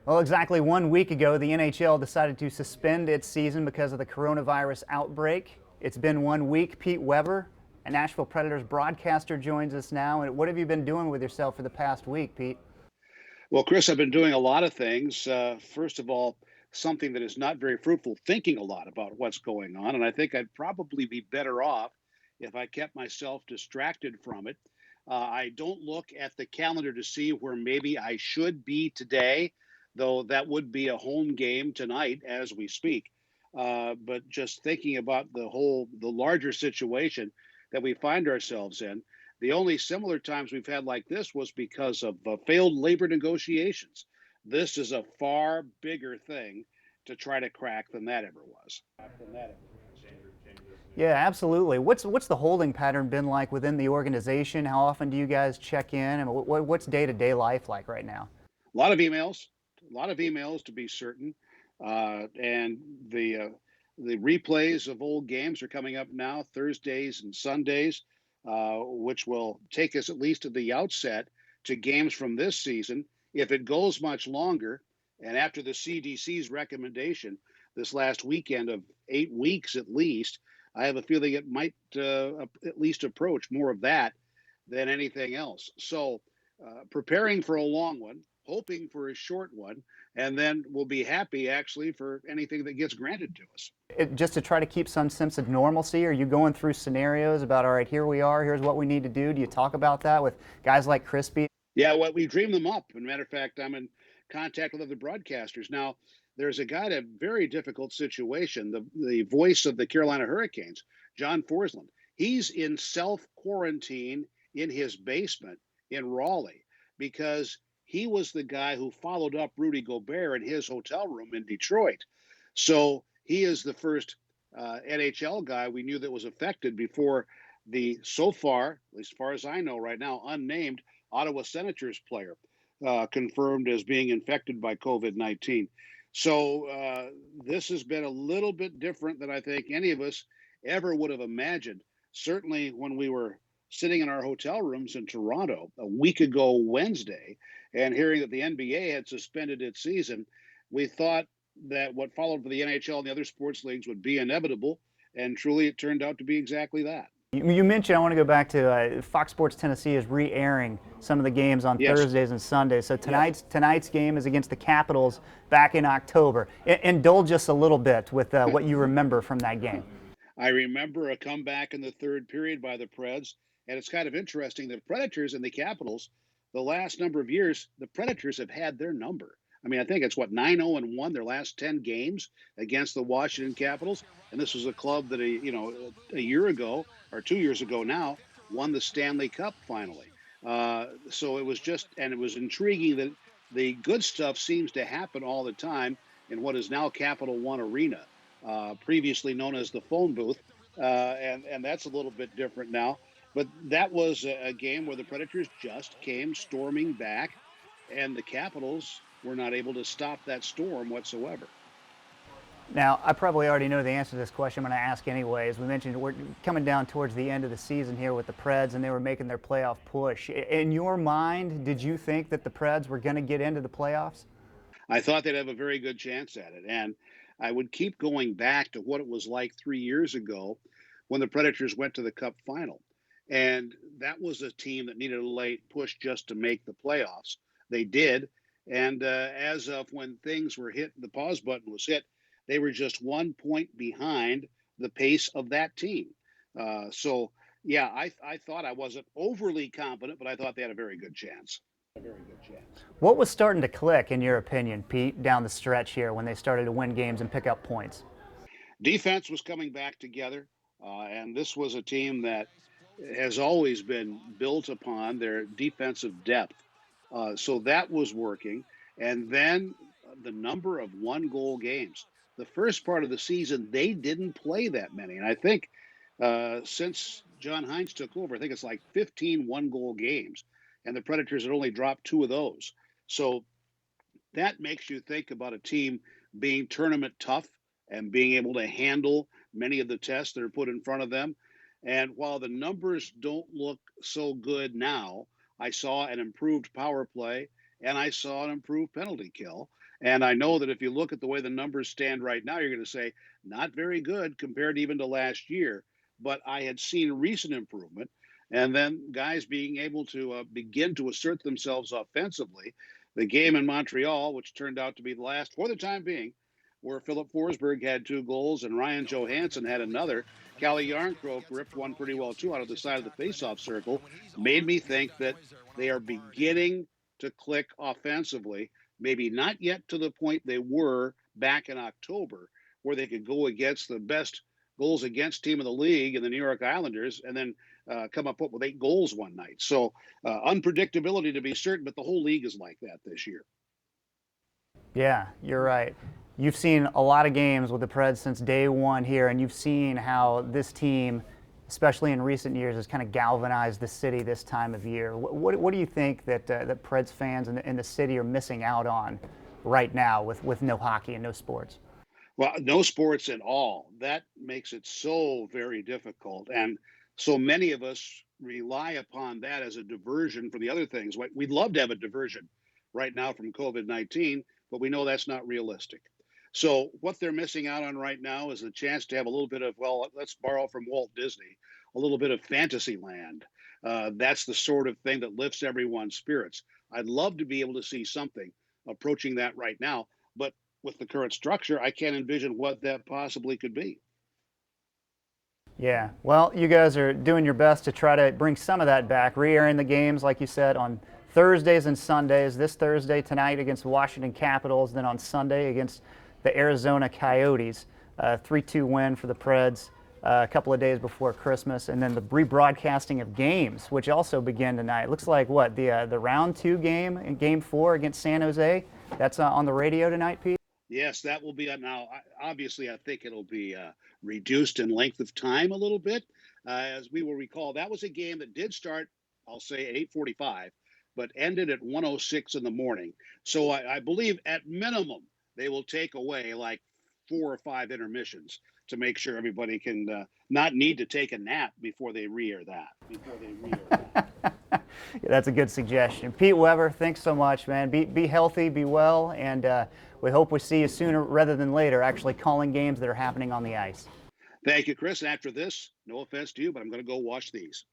Well, exactly 1 week ago, the NHL decided to suspend its season because of the coronavirus outbreak. It's been 1 week. Pete Weber, a Nashville Predators broadcaster, joins us now. And what have you been doing with yourself for the past week, Pete? Well, Chris, I've been doing a lot of things. First of all, something that is not very fruitful, thinking a lot about what's going on. And I think I'd probably be better off if I kept myself distracted from it. I don't look at the calendar to see where maybe I should be today, though that would be a home game tonight as we speak. But just thinking about the larger situation that we find ourselves in, the only similar times we've had like this was because of failed labor negotiations. This is a far bigger thing to try to crack than that ever was. Yeah, absolutely. What's the holding pattern been like within the organization? How often do you guys check in? And what's day-to-day life like right now? A lot of emails, a lot of emails to be certain, and the replays of old games are coming up now, Thursdays and Sundays, which will take us at least at the outset to games from this season. If it goes much longer, and after the CDC's recommendation this last weekend of 8 weeks at least, I have a feeling it might at least approach more of that than anything else. So, preparing for a long one, hoping for a short one, and then we'll be happy actually for anything that gets granted to us. Just to try to keep some sense of normalcy? Are you going through scenarios about, all right, here we are, here's what we need to do? Do you talk about that with guys like Crispy? Yeah, well, we dream them up. As a matter of fact, I'm in contact with other broadcasters now. There's a guy in a very difficult situation, the voice of the Carolina Hurricanes, John Forsland. He's in self quarantine in his basement in Raleigh because he was the guy who followed up Rudy Gobert in his hotel room in Detroit. So he is the first NHL guy we knew that was affected before the so far, as far as I know right now, unnamed Ottawa Senators player confirmed as being infected by COVID-19. So this has been a little bit different than I think any of us ever would have imagined. Certainly when we were sitting in our hotel rooms in Toronto a week ago Wednesday and hearing that the NBA had suspended its season, we thought that what followed for the NHL and the other sports leagues would be inevitable. And truly, it turned out to be exactly that. You mentioned, I want to go back to Fox Sports Tennessee is re-airing some of the games on Yes. Thursdays and Sundays. So tonight's game is against the Capitals back in October. Indulge us a little bit with what you remember from that game. I remember a comeback in the third period by the Preds. And it's kind of interesting. The Predators and the Capitals, the last number of years, the Predators have had their number. I mean, I think it's what 9-0-1 their last 10 games against the Washington Capitals, and this was a club that a year ago or 2 years ago now won the Stanley Cup finally. So it was just, and it was intriguing that the good stuff seems to happen all the time in what is now Capital One Arena, previously known as the phone booth, and that's a little bit different now. But that was a game where the Predators just came storming back, and the Capitals were not able to stop that storm whatsoever. Now, I probably already know the answer to this question. I'm going to ask anyways. We mentioned we're coming down towards the end of the season here with the Preds, and they were making their playoff push. In your mind, did you think that the Preds were going to get into the playoffs? I thought they'd have a very good chance at it. And I would keep going back to what it was like 3 years ago when the Predators went to the Cup final. And that was a team that needed a late push just to make the playoffs. They did. And as of when things were hit, the pause button was hit, they were just 1 point behind the pace of that team. So, yeah, I thought I wasn't overly confident, but I thought they had a very good chance. What was starting to click, in your opinion, Pete, down the stretch here when they started to win games and pick up points? Defense was coming back together, and this was a team that has always been built upon their defensive depth. So that was working. And then the number of one goal games. The first part of the season, they didn't play that many. And I think since John Hines took over, I think it's like 15 one goal games. And the Predators had only dropped two of those. So that makes you think about a team being tournament tough and being able to handle many of the tests that are put in front of them. And while the numbers don't look so good now, I saw an improved power play and I saw an improved penalty kill. And I know that if you look at the way the numbers stand right now, you're going to say not very good compared even to last year. But I had seen recent improvement, and then guys being able to begin to assert themselves offensively. The game in Montreal, which turned out to be the last for the time being, where Philip Forsberg had 2 goals and Ryan Johansson had another. Calle Yarncroke ripped one pretty well too out of the side of the faceoff circle. Made me think that they are beginning to click offensively. Maybe not yet to the point they were back in October, where they could go against the best goals against team of the league and the New York Islanders, and then come up with 8 goals one night. So unpredictability to be certain, but the whole league is like that this year. Yeah, you're right. You've seen a lot of games with the Preds since day one here, and you've seen how this team, especially in recent years, has kind of galvanized the city this time of year. What do you think that that Preds fans in the city are missing out on right now with no hockey and no sports? Well, no sports at all. That makes it so very difficult. And so many of us rely upon that as a diversion for the other things. We'd love to have a diversion right now from COVID-19, but we know that's not realistic. So what they're missing out on right now is the chance to have a little bit of, well, let's borrow from Walt Disney, a little bit of fantasy land. That's the sort of thing that lifts everyone's spirits. I'd love to be able to see something approaching that right now, but with the current structure, I can't envision what that possibly could be. Yeah, well, you guys are doing your best to try to bring some of that back, re-airing the games, like you said, on Thursdays and Sundays. This Thursday tonight against Washington Capitals, then on Sunday against the Arizona Coyotes. 3-2 win for the Preds a couple of days before Christmas, and then the rebroadcasting of games, which also begin tonight. Looks like what the round 2 game in Game 4 against San Jose. That's on the radio tonight, Pete. Yes, that will be now. Obviously, I think it'll be reduced in length of time a little bit. As we will recall, that was a game that did start, I'll say, at 8:45, but ended at 1:06 in the morning. So I believe at minimum they will take away like 4 or 5 intermissions to make sure everybody can not need to take a nap before they re-air that. That's a good suggestion. Pete Weber, thanks so much, man. Be healthy, be well, and we hope we see you sooner rather than later actually calling games that are happening on the ice. Thank you, Chris. After this, no offense to you, but I'm going to go wash these.